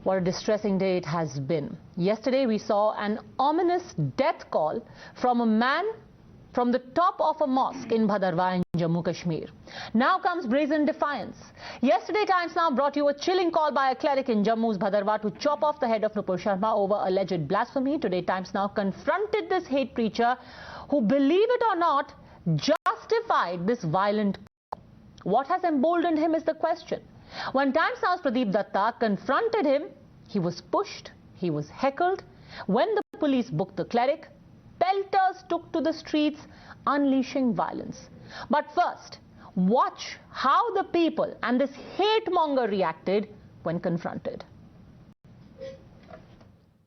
What a distressing day it has been. Yesterday we saw an ominous death call from a man from the top of a mosque in Bhadarwah in Jammu Kashmir. Now comes brazen defiance. Yesterday Times Now brought you a chilling call by a cleric in Jammu's Bhadarwah to chop off the head of Nupur Sharma over alleged blasphemy. Today Times Now confronted this hate preacher who, believe it or not, justified this violent call. What has emboldened him is the question. When Times Now's Pradeep Datta confronted him, he was pushed, he was heckled. When the police booked the cleric, pelters took to the streets, unleashing violence. But first, watch how the people and this hate monger reacted when confronted.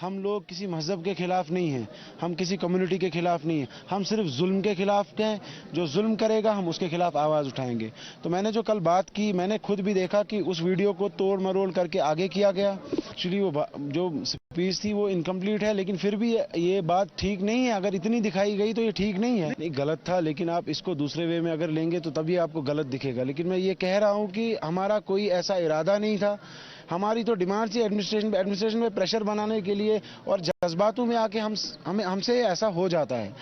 हम लोग किसी मजहब के खिलाफ नहीं हैं, हम किसी कम्युनिटी के खिलाफ नहीं हैं, हम सिर्फ जुल्म के खिलाफ हैं। जो जुल्म करेगा हम उसके खिलाफ आवाज़ उठाएंगे। तो मैंने जो कल बात की, मैंने खुद भी देखा कि उस वीडियो को तोड़ मरोड़ करके आगे किया गया। एक्चुअली वो जो स्पीच थी वो इनकम्प्लीट है, लेकिन फिर भी ये बात ठीक नहीं है। अगर इतनी दिखाई गई तो ये ठीक नहीं है। नहीं, गलत था, लेकिन आप इसको दूसरे वे में अगर लेंगे तो तभी आपको गलत दिखेगा। लेकिन मैं ये कह रहा हूँ कि हमारा कोई ऐसा इरादा नहीं था। हमारी तो डिमांड थी एडमिनिस्ट्रेशन में प्रेशर बनाने के लिए, और जज्बातों में आके हमसे ऐसा हो जाता है।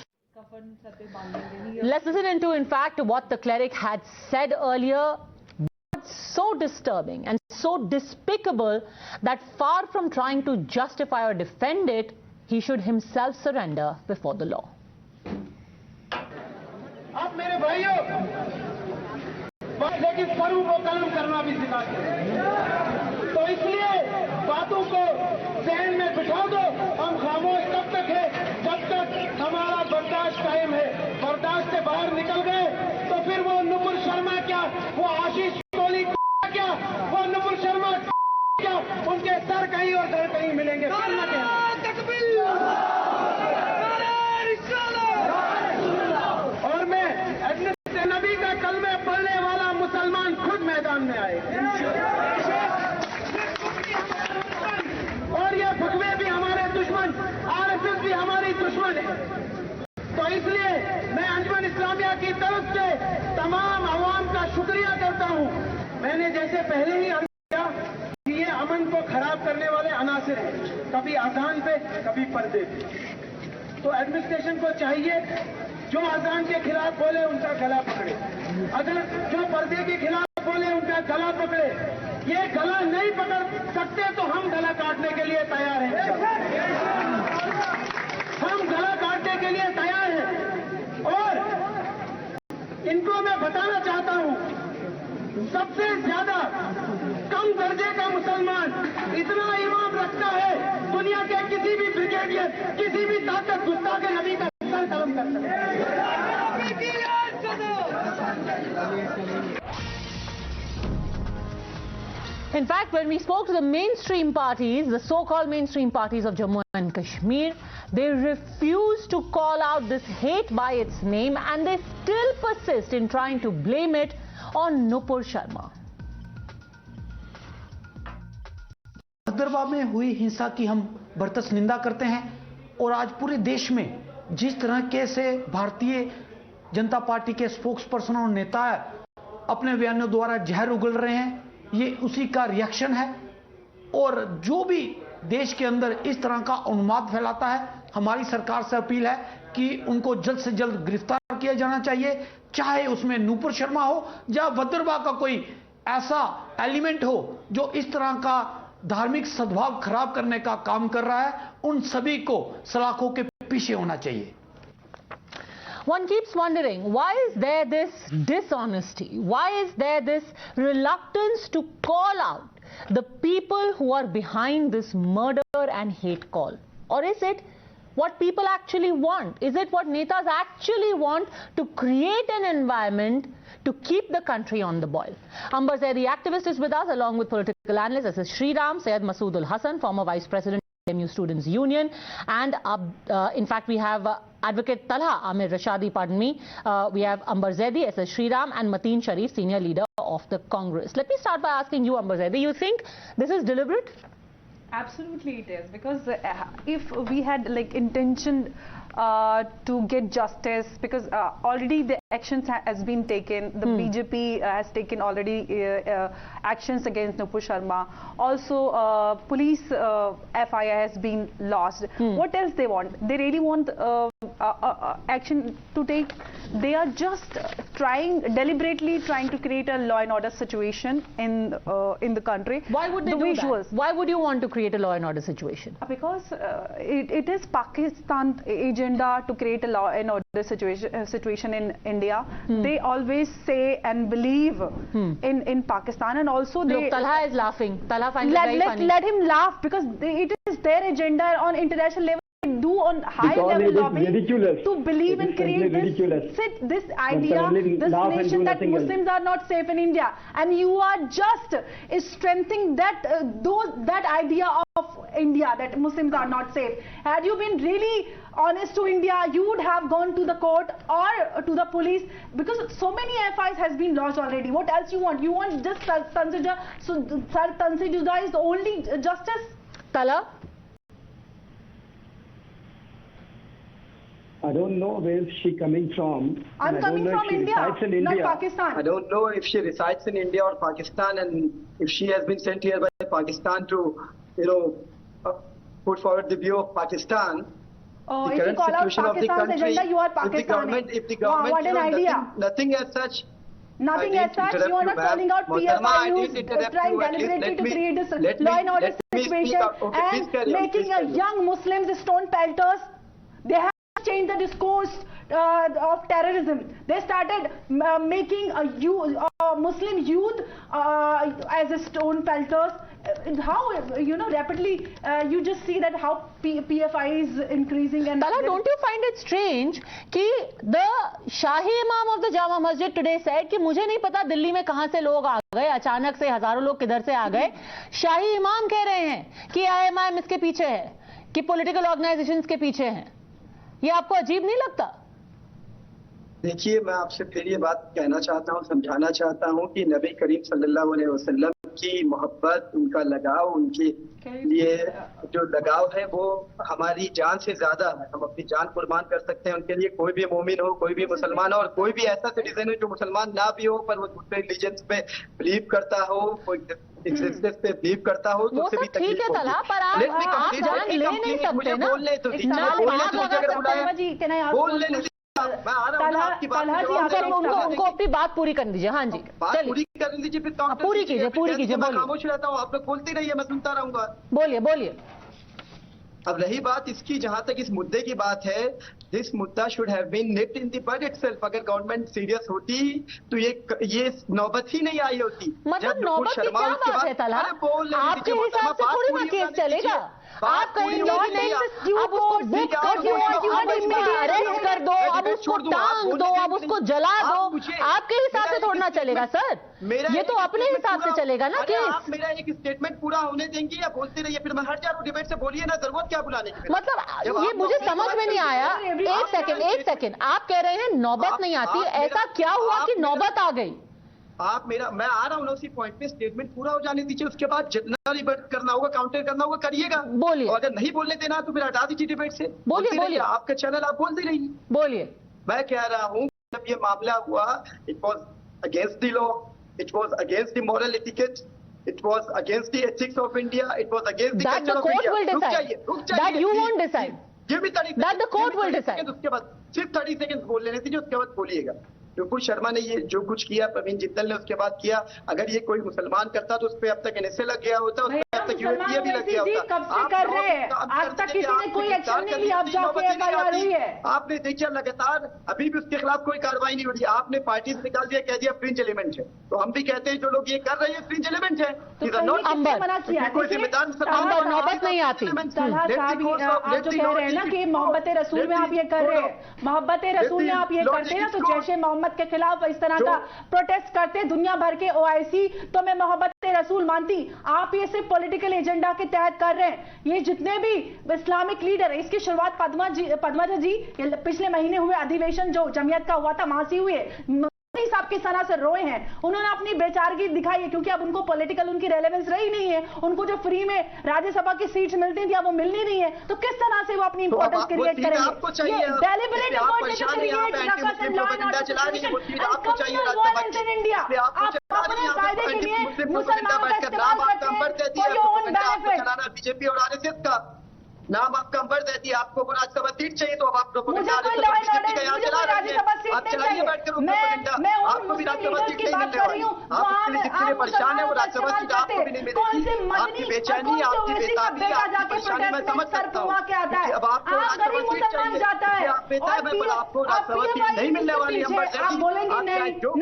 Let's listen into, in fact, what the cleric had said earlier. So disturbing and so despicable that far from trying to justify or defend it, he should himself surrender before the law. आप मेरे भाइयों, लेकिन सरू को कलम करना भी सिखाते हैं। तो इसलिए बातों को जहन में बिठा दो। हम खामोश तब तक है जब तक हमारा बर्दाश्त कायम है। बर्दाश्त से बाहर निकल गए तो फिर वो नुपुर शर्मा क्या, वो आशीष क्या, वो नुपुर शर्मा क्या, उनके सर कहीं और घर कहीं मिलेंगे। और मैं नबी का कलमे पढ़ने वाला मुसलमान खुद मैदान में आए, और ये फतवे भी हमारे दुश्मन, आरएसएस भी हमारी दुश्मन है। तो इसलिए मैं अंजुमन इस्लामिया की तरफ से तमाम अवाम का शुक्रिया करता हूँ। मैंने जैसे पहले ही अर्ज किया कि ये अमन को खराब करने वाले अनासिर हैं, कभी अजान पे कभी पर्दे पे। तो एडमिनिस्ट्रेशन को चाहिए जो अजान के खिलाफ बोले उनका गला पकड़े, अगर जो पर्दे के खिलाफ बोले उनका गला पकड़े। ये गला नहीं पकड़ सकते तो हम गला काटने के लिए तैयार हैं। हम गला काटने के लिए तैयार हैं। और इनको मैं बताना चाहता हूं, सबसे ज्यादा कम दर्जे का मुसलमान इतना ईमान रखता है, दुनिया के किसी भी ब्रिगेडियर, किसी भी ताकत गुस्सा के नबी का सर कलम कर सकता है। In fact, when we spoke to the mainstream parties, the so-called mainstream parties of Jammu and Kashmir, they refuse to call out this hate by its name, and they still persist in trying to blame it on Nupur Sharma. Bhaderwah में हुई हिंसा की हम बरतस निंदा करते हैं, और आज पूरे देश में जिस तरह से भारतीय जनता पार्टी के स्पोक्स पर्सन और नेता अपने बयानों द्वारा जहर उगल रहे हैं, ये उसी का रिएक्शन है। और जो भी देश के अंदर इस तरह का उन्माद फैलाता है, हमारी सरकार से अपील है कि उनको जल्द से जल्द गिरफ्तार किया जाना चाहिए, चाहे उसमें नूपुर शर्मा हो या भद्रवाह का कोई ऐसा एलिमेंट हो जो इस तरह का धार्मिक सद्भाव खराब करने का काम कर रहा है। उन सभी को सलाखों के पीछे होना चाहिए। One keeps wondering, why is there this dishonesty? Why is there this reluctance to call out the people who are behind this murder and hate call? Or is it what people actually want? Is it what netas actually want, to create an environment to keep the country on the boil? Amber Zaidi, activist, is with us, along with political analyst S.S. Sriram, Syed Masood Ul Hassan, former Vice President MU Students Union, and in fact we have Advocate Talha Amir Rashadi, pardon me. We have Amber Zaidi, S.S. Sriram, and Mateen Sharif, senior leader of the Congress. Let me start by asking you, Amber Zaidi, you think this is deliberate? Absolutely it is, because if we had like intention to get justice, because already the actions has been taken. The BJP has taken already actions against Nupur Sharma. Also, police FIR has been lost. What else they want? They really want action to take. They are just deliberately trying to create a law and order situation in the country. Why would they do that? Why would you want to create a law and order situation? Because it is Pakistan agenda to create a law and order situation in India. They always say and believe in Pakistan, and also they. Look, Talha is laughing. Talha finds it very funny. Let him laugh, because it is their agenda on international level. They do on high level lobbying to believe and create this idea, this nation that Muslims are not safe in India, and you are just strengthening that idea of India, that Muslims are not safe. Had you been really honest to India, you would have gone to the court or to the police, because so many FIs has been lodged already. What else you want? You want just Tanzija? So Sir Tanzija is the only justice? Talha? I don't know where she's coming from. I'm coming from India, not Pakistan. I don't know if she resides in India or Pakistan, and if she has been sent here by Pakistan to, put forward the view of Pakistan. Oh, if you call out Pakistan's agenda, you are Pakistani. If the government, what an idea. Nothing as such. Nothing as such. You are not calling out PFIUs, trying deliberately to create this law and order situation and making young Muslims stone pelters. They have changed the discourse of terrorism. They started making Muslim youth as a stone pelters. How rapidly you just see that how PFI is increasing. And Talha, don't you find it strange that the Shahi Imam of the Jama Masjid today said कि मुझे नहीं पता दिल्ली में कहां से लोग आ गए, अचानक से हजारों लोग किधर से आ गए. शाही इमाम कह रहे हैं कि IMIM इसके पीछे है, कि पॉलिटिकल ऑर्गेनाइजेशंस के पीछे हैं. ये आपको अजीब नहीं लगता? देखिए, मैं आपसे फिर ये बात कहना चाहता हूँ, समझाना चाहता हूँ कि नबी करीम सल्लल्लाहु अलैहि वसल्लम की मोहब्बत, उनका लगाव, उनके लिए जो लगाव है वो हमारी जान से ज्यादा है. हम अपनी जान कुर्बान कर सकते हैं उनके लिए. कोई भी मोमिन हो, कोई भी मुसलमान हो, और कोई भी ऐसा सिटीजन है जो मुसलमान ना भी हो पर वो दूसरे रिलीजन पे बिलीव करता हो, कोई एक्सिस्टेंस पे बिलीव करता हो, तो उससे भी ठीक है तला, पर आप जान ले नहीं सकते ना. बोलने तो बोलने मैं आ रहा हूँ आपकी बात. उनको अपनी बात पूरी कर दीजिए. हाँ जी, बात पूरी कर दीजिए, फिर पूरी कीजिए. मैं खामोश रहता हूँ, आप लोग बोलते रहिए, मैं सुनता रहूंगा. बोलिए. अब रही बात इसकी, जहां तक इस मुद्दे की बात है, दिस मुद्दा should have been nipped in the bud itself. अगर गवर्नमेंट सीरियस होती तो ये नौबत ही नहीं आई होती. मतलब नौबत की क्या बात है तला? आपके हिसाब से थोड़ी ना केस चलेगा. आप कहेंगे अरेस्ट कर दो, अब उसको टांग दो, अब उसको जला दो. आपके हिसाब से थोड़ा ना चलेगा सर. ये तो अपने हिसाब से चलेगा ना केस. आप मेरा एक स्टेटमेंट पूरा होने देंगे या बोलते रहिए, फिर मैं हट जाऊँ डिबेट से. बोलिए ना, जरूरत क्या बुलाने की. मतलब ये मुझे समझ में नहीं आया. एक सेकंड, आप कह रहे हैं नौबत नहीं आती. ऐसा क्या हुआ कि नौबत आ गई? मैं आ रहा हूँ ना उसी पॉइंट पे. स्टेटमेंट पूरा हो जाने दीजिए, उसके बाद जितना डिबेट करना होगा, काउंटर करना होगा, करिएगा. बोलिए. और अगर नहीं बोलने देना तो फिर हटा दीजिए डिबेट से. बोलिए. आपका चैनल, आप बोलते रहिए. बोलिए. मैं कह रहा हूँ जब ये मामला हुआ, it was against the law, it was against the moral etiquette, it was against the ethics of India, it was against the culture of India. रुक जाइए. That you won't decide. Give me 30 That the court will decide. उसके बाद सिर्फ 30 second बोल लेने दीजिए, उसके बाद बोलिएगा. नुपुर शर्मा ने ये जो कुछ किया, नवीन जिंदल ने उसके बाद किया, अगर ये कोई मुसलमान करता तो उस पर अब तक एनएसए लग गया होता, उस पर अब तक यूएपीए भी लग गया होता. कब से कर रहे हैं? आज तक किसी ने कोई एक्शन नहीं लिया. अब जाके एफआईआर हुई है. आपने देखिए लगातार अभी भी उसके खिलाफ कोई कार्रवाई नहीं हो रही. आपने पार्टी से निकाल दिया, कह दिया फ्रिंज एलिमेंट है. तो हम भी कहते हैं जो लोग ये कर रहे हैं फ्रिंज एलिमेंट है. कोई जिम्मेदार मुसलमान नौबत नहीं आती. आप जो कह रहे हैं ना कि मोहब्बत रसूल में आप ये कर रहे हैं, मोहब्बत रसूल में आप ये करते हैं ना, तो जैसे मोहम्मद के खिलाफ इस तरह का प्रोटेस्ट करते दुनिया भर के OIC, तो मैं मोहब्बत रसूल मानती. आप ये सिर्फ पॉलिटिकल एजेंडा के तहत कर रहे हैं. ये जितने भी इस्लामिक लीडर है, इसकी शुरुआत पद्माजा जी पिछले महीने हुए अधिवेशन जो जमीयत का हुआ था, वहां से हुई है. साहब किस तरह से रोए हैं, उन्होंने अपनी बेचारगी दिखाई है, क्योंकि अब उनको पॉलिटिकल उनकी रेलेवेंस रही नहीं है, उनको जो फ्री में राज्यसभा की सीट्स मिलती थी अब वो मिलनी नहीं है, तो किस तरह से वो अपनी इंपॉर्टेंस क्रिएट करेंगे? ये deliberate effort to create ruckus and law and order situation in India. आप अपने फायदे के लिए मुसलमानों का इस्तेमाल करते हैं for your own benefit. BJP और आरएसएस का नाम आपका अंबर ज़ैदी, आपको वो राज्यसभा सीट चाहिए तो अब आप मुझे कोई लॉ एंड ऑर्डर, मुझे कोई राज्यसभा सीट नहीं चाहिए। मैं आपको भी राज्यसभा सीट नहीं मिलने वाली, आप उसके लिए परेशान है, वो राज्यसभा सीट आपको भी नहीं मिलेगी। आपकी बेचैनी, आपकी बेताबी, आपकी परेशानी मैं समझ सकता हूँ। अब आपको राज्यसभा सीट चाहिए, आप बेताब है, पर आपको राज्यसभा सीट नहीं मिलने वाली। अंबर ज़ैदी आप बोलेंगे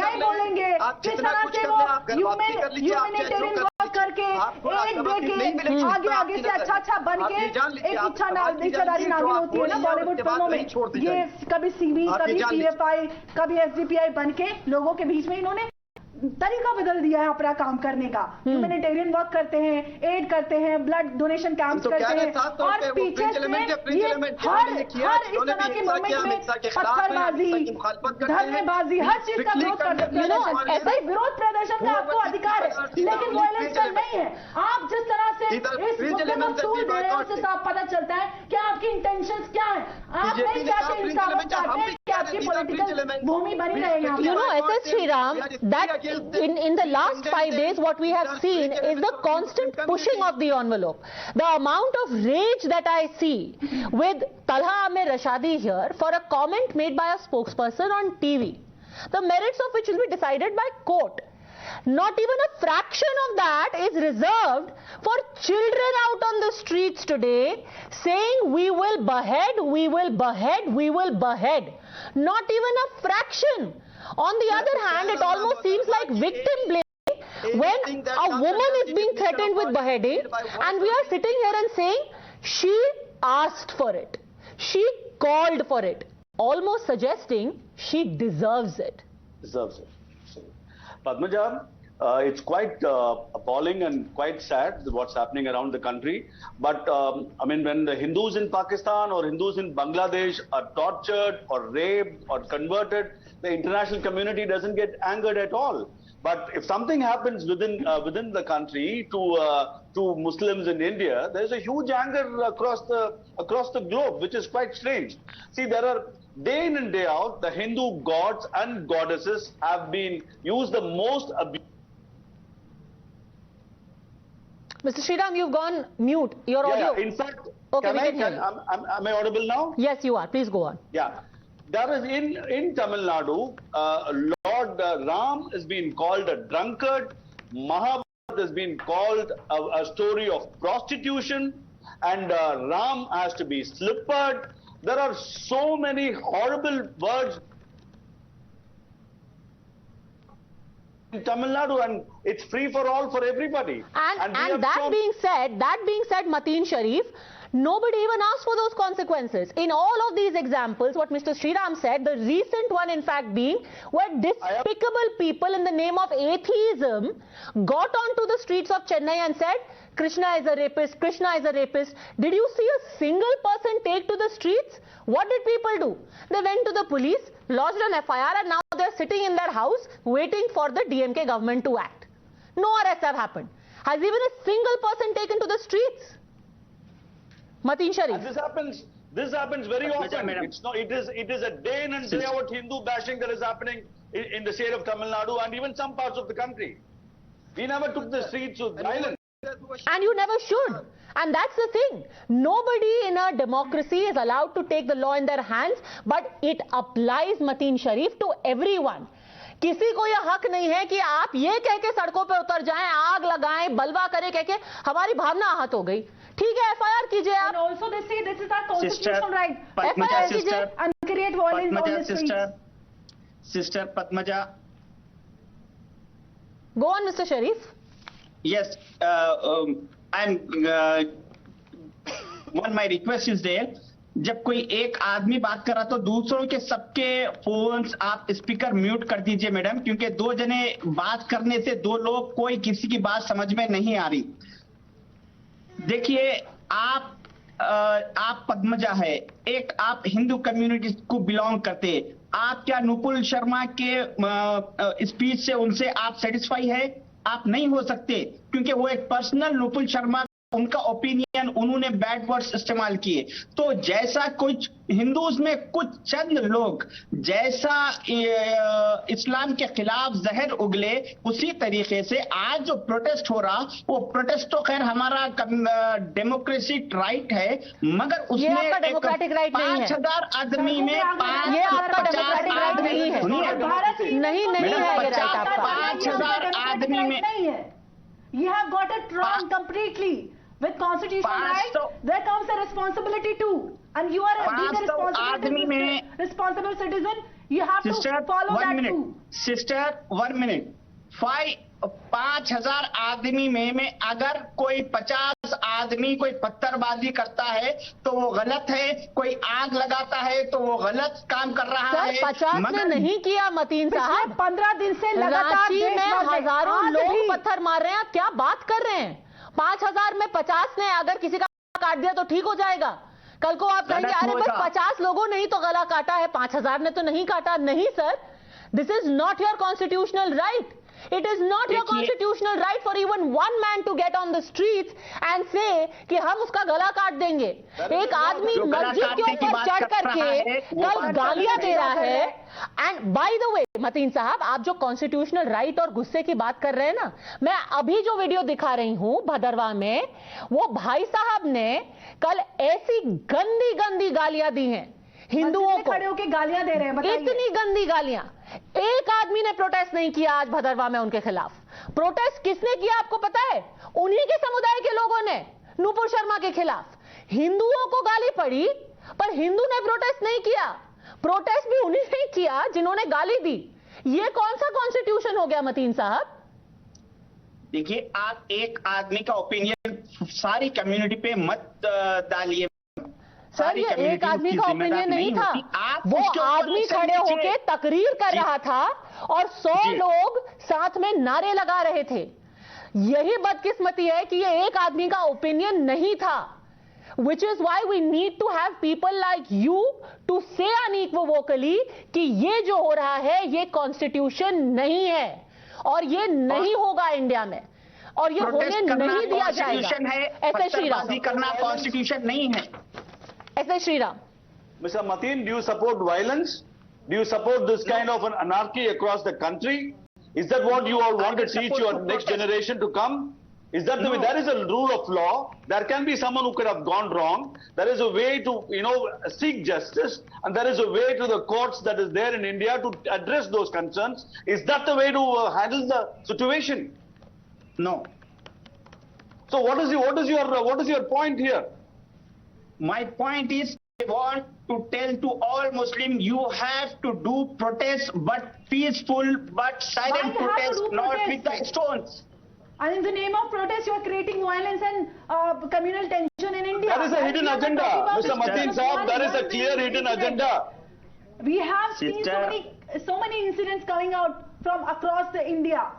नहीं बोलेंगे, किस तरह से वो ह्यूमैनिटेरियन करके एक देके आगे से अच्छा बन के एक इच्छाधारी नागिन होती है ना बॉलीवुड फिल्मों में, ये कभी सीबी कभी पीएफआई कभी एसडीपीआई बन के लोगों के बीच में इन्होंने तरीका बदल दिया है अपना काम करने का। ह्यूमैनिटेरियन वर्क करते हैं, एड करते हैं, ब्लड डोनेशन कैंप्स करते हैं, और पीछे से ये हर इस तरह के मोमेंट में पत्थरबाजी, धरनेबाजी, हर चीज का विरोध कर सकते हैं। ऐसा ही विरोध प्रदर्शन का आपको अधिकार है, लेकिन वायलेंस का नहीं है। आप जिस तरह से इस मुद्दे पर तूल दे रहे हैं उससे साफ पता चलता है कि आपकी इंटेंशंस क्या है। आप नहीं चाहते इंसाफ, चाहते हैं कि आपकी पॉलिटिकल भूमि बनी रहे। You know, SS Sriram, that in the last 5 days what we have seen is the constant pushing of the envelope. The amount of rage that I see with Talha Amir Rashadi here for a comment made by a spokesperson on TV, the merits of which will be decided by court. Not even a fraction of that is reserved for children out on the streets today saying we will behead, we will behead, we will behead. Not even a fraction. On the other hand, it almost seems like victim blame when a woman is being threatened with beheading and we are sitting here and saying she asked for it, she called for it, almost suggesting she deserves it. Padmaja, it's quite appalling and quite sad what's happening around the country. But I mean, when the Hindus in Pakistan or Hindus in Bangladesh are tortured or raped or converted, the international community doesn't get angered at all. But if something happens within the country to Muslims in India, there's a huge anger across the globe, which is quite strange. See, there are day in and day out, the Hindu gods and goddesses have been used the most abuse. Mr. Sriram, you've gone mute. Your audio. Yeah, in fact, okay, am I audible now? Yes, you are. Please go on. Yeah. There is in Tamil Nadu, Lord Ram has been called a drunkard. Mahabharata has been called a story of prostitution, and Ram has to be slippered. There are so many horrible words in Tamil Nadu, and it's free for all, for everybody. And that being said, Mateen Sharif, nobody even asked for those consequences. In all of these examples, what Mr. Sriram said, the recent one in fact being where despicable people in the name of atheism got onto the streets of Chennai and said, Krishna is a rapist, Krishna is a rapist. Did you see a single person take to the streets? What did people do? They went to the police, lodged an FIR, and now they're sitting in their house waiting for the DMK government to act. No arrests have happened. Has even a single person taken to the streets? Mateen Sharif. And this happens very often. It is a day in and day out Hindu bashing that is happening in the state of Tamil Nadu and even some parts of the country. We never took the streets with violence. And you never should. And that's the thing. Nobody in a democracy is allowed to take the law in their hands, but it applies, Mateen Sharif, to everyone. किसी को यह हक नहीं है कि आप ये कह के सड़कों पे उतर जाएं, आग लगाएं, बलवा करें कह के हमारी भावना आहत हो गई. ठीक है, FIR कीजिए आप. And also they say this is our constitutional right. FIR कीजिए and create violence on the streets. Sister Padmaja. Go on, Mr. Sharif. Yes, my request is there. जब कोई एक आदमी बात कर रहा तो दूसरों के सबके फोन्स आप स्पीकर म्यूट कर दीजिए मैडम, क्योंकि दो जने बात करने से दो लोग कोई किसी की बात समझ में नहीं आ रही. देखिए, आप आप पद्मजा है, एक आप हिंदू कम्युनिटी को बिलोंग करते, आप क्या नुपुर शर्मा के स्पीच से उनसे आप सेटिस्फाई है? आप नहीं हो सकते, क्योंकि वो एक पर्सनल नुपुर शर्मा, उनका ओपिनियन, उन्होंने बैड वर्ड्स इस्तेमाल किए। तो जैसा कुछ हिंदूज में कुछ चंद लोग जैसा इस्लाम के खिलाफ जहर उगले, उसी तरीके से आज जो प्रोटेस्ट हो रहा, वो प्रोटेस्ट तो खैर हमारा डेमोक्रेटिक राइट है, मगर उसमें डेमोक्रेटिक राइट नहीं है। 5,000 आदमी में ये आपका डेमोक्रेटिक राइट नहीं है। नहीं है ये राइट आपका। 5,000 आदमी में You have got it wrong completely. With constitutional right, there comes a responsibility too. And you are being a responsible citizen. You have to follow that too. Sister, 1 minute. 5,000 आदमी में अगर कोई 50 आदमी कोई पत्थरबाजी करता है तो वो गलत है, कोई आग लगाता है तो वो गलत काम कर रहा है। 50 ने नहीं किया मतीन साहब, 15 दिन से लगातार में हजारों लोग पत्थर मार रहे हैं। आप क्या बात कर रहे हैं? 5,000 में 50 ने अगर किसी का काट दिया तो ठीक हो जाएगा। कल को आप कहेंगे अरे बस 50 लोगों ने ही तो गला काटा है, 5,000 ने तो नहीं काटा। नहीं sir, this is not your constitutional right. It is not your constitutional right for even one man to get on the streets and say कि हम उसका गला काट देंगे. एक आदमी मस्जिद के ऊपर चढ़ करके कल गालियां दे रहा है. एंड बाय द वे मतीन साहब, आप जो कॉन्स्टिट्यूशनल राइट और गुस्से की बात कर रहे हैं ना, मैं अभी जो वीडियो दिखा रही हूं भदरवा में, वो भाई साहब ने कल ऐसी गंदी गंदी गालियां दी हैं हिंदुओं को, खड़े होकर गालियां दे रहे हैं। इतनी गंदी गालियां. एक आदमी ने प्रोटेस्ट नहीं किया आज भदरवा में उनके खिलाफ. प्रोटेस्ट किसने किया आपको पता है? उन्हीं के समुदाय के लोगों ने नुपुर शर्मा के खिलाफ. हिंदुओं को गाली पड़ी पर हिंदू ने प्रोटेस्ट नहीं किया. प्रोटेस्ट भी उन्हीं ने किया जिन्होंने गाली दी. ये कौन सा कॉन्स्टिट्यूशन हो गया मतीन साहब? देखिए, आप एक आदमी का ओपिनियन सारी कम्युनिटी पे मत डालिए सर. ये एक आदमी का ओपिनियन नहीं था, वो आदमी खड़े होके तकरीर कर रहा था और 100 लोग साथ में नारे लगा रहे थे. यही बदकिस्मती है कि ये एक आदमी का ओपिनियन नहीं था. Which is why we need to have people like you to say unequivocally कि ये जो हो रहा है ये कॉन्स्टिट्यूशन नहीं है और ये नहीं होगा इंडिया में और ये होने नहीं दिया जाएगा. ऐसे श्रीराम करना कॉन्स्टिट्यूशन नहीं है. ऐसे Shriram. Mr. Mateen, do you support violence? Do you support this kind of an anarchy across the country? Is that what you all want to teach your next generation to come? Is that the way? There is a rule of law. There can be someone who could have gone wrong. There is a way to, seek justice, and there is a way to the courts that is there in India to address those concerns. Is that the way to handle the situation? No. So what is your point here? My point is, I want to tell to all Muslims, you have to do protests, but peaceful, but silent protests, not with the stones. And in the name of protest, you are creating violence and communal tension in India. There is a hidden agenda, Mr. Mateen Saab. There is a clear hidden agenda. We have seen so many incidents coming out from across the India.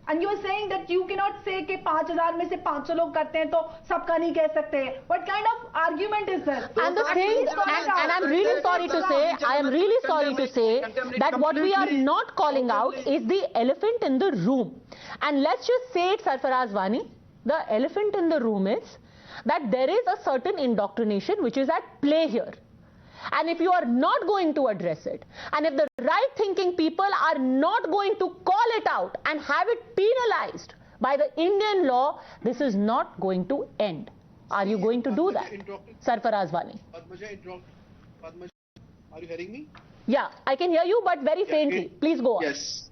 And you are saying that you cannot say कि 5,000 में से 500 लोग करते हैं तो सबका नहीं कह सकते. What kind of argument is this? And the thing, and I'm really sorry to say, I am really sorry to say that what we are not calling out is the elephant in the room. And let's just say it, Sarfaraz Wani, the elephant in the room is that there is a certain indoctrination which is at play here. And if you are not going to address it, and if the right thinking people are not going to call it out and have it penalized by the Indian law, this is not going to end. Are you going to do that? Sarfaraz Wani. Padmaja, are you hearing me? Yeah, I can hear you, but very faintly. Please go on. Yes.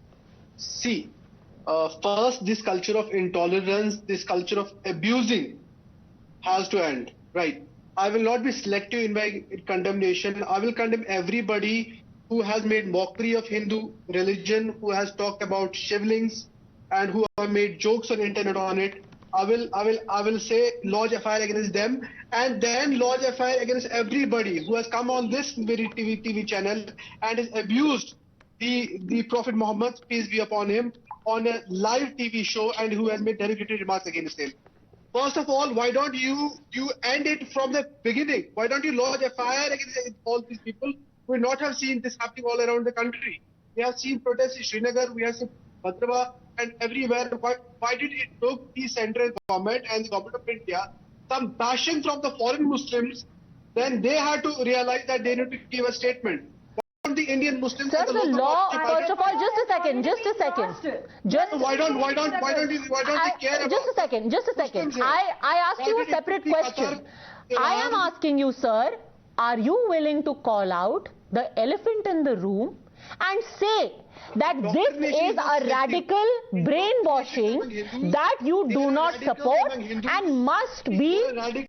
See, first, this culture of intolerance, this culture of abusing has to end, right? I will not be selective in my condemnation. I will condemn everybody who has made mockery of Hindu religion, who has talked about shivlings, and who have made jokes on internet on it. I will say lodge FIR against them, and then lodge FIR against everybody who has come on this very TV channel and has abused the Prophet Muhammad, peace be upon him, on a live TV show, and who has made derogatory remarks against him. First of all, why don't you end it from the beginning? Why don't you lodge a fire against all these people? We would not have seen this happening all around the country. We have seen protests in Srinagar, we have seen Bhadrava and everywhere. Why did it took the central government and the government of India some bashing from the foreign Muslims? Then they had to realize that they need to give a statement. The Indian Muslims. Sir, the law. First of all, just a second. Why don't they care about? Just a second. I asked you a separate question. I am asking you, sir, are you willing to call out the elephant in the room and say that this is a radical brainwashing that you do not support and must be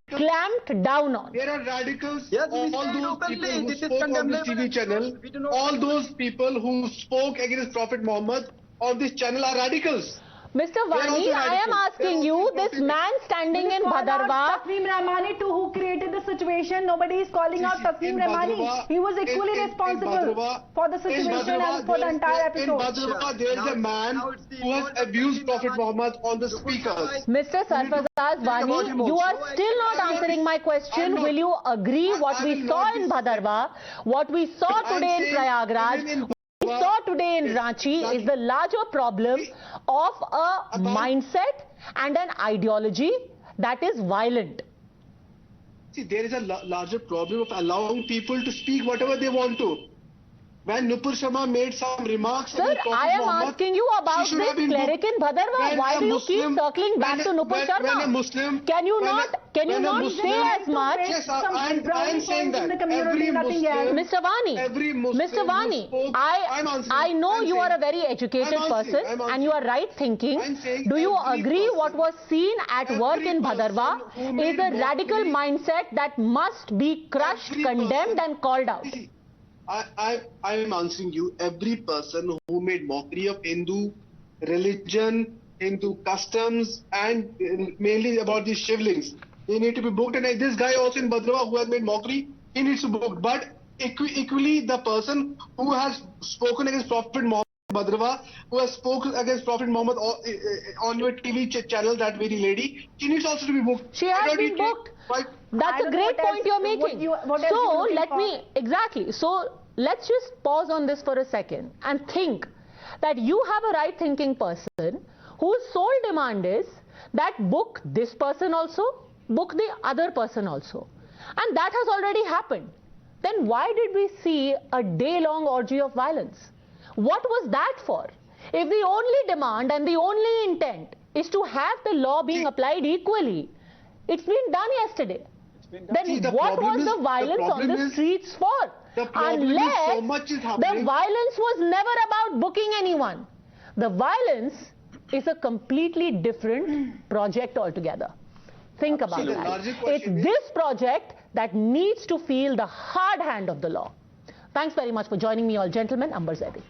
clamped down on? There are radicals, all those people who spoke on this TV channel, all those people who spoke against Prophet Muhammad on this channel are radicals. Mr. Vani, I am asking you, this man standing in Bhadarwa. Tasneem Rahmani too, who created the situation. Nobody is calling out Tasneem Rahmani. He was equally responsible for the situation and for the entire episode. In Bhadarwa, there is a man who has abused Prophet Muhammad on the speakers. Mr. Sarfazaz Vani, you are still not answering my question. Will you agree what we saw in Bhadarwa, what we saw today in Prayagraj, we saw today in Ranchi is the larger problem of a mindset and an ideology that is violent? See, there is a larger problem of allowing people to speak whatever they want to. When Nupur Sharma made some remarks... Sir, I am asking you about this cleric in Bhadarwa. Why do you keep circling back to Nupur Sharma? Can you not say as much? Yes, I am saying that. Mr. Vani, I know you are a very educated person and you are right thinking. Do you agree what was seen at work in Bhadarwa is a radical mindset that must be crushed, condemned and called out? I am answering you. Every person who made mockery of Hindu religion, Hindu customs, and mainly about these shivlings, they need to be booked. And this guy also in Bhadrava who has made mockery, he needs to be booked. But equally, the person who has spoken against Prophet Muhammad Bhadrava, who has spoken against Prophet Muhammad on your TV channel, that very lady, she needs also to be booked. She has been booked. That's a great point you're making. So let's just pause on this for a second and think that you have a right thinking person whose sole demand is that book this person also, book the other person also. And that has already happened. Then why did we see a day-long orgy of violence? What was that for? If the only demand and the only intent is to have the law being applied equally, it's been done yesterday. Then what was the violence on the streets for? Unless the violence was never about booking anyone. The violence is a completely different project altogether. Think about that. It's this project that needs to feel the hard hand of the law. Thanks very much for joining me, all gentlemen. Amber Zaidi.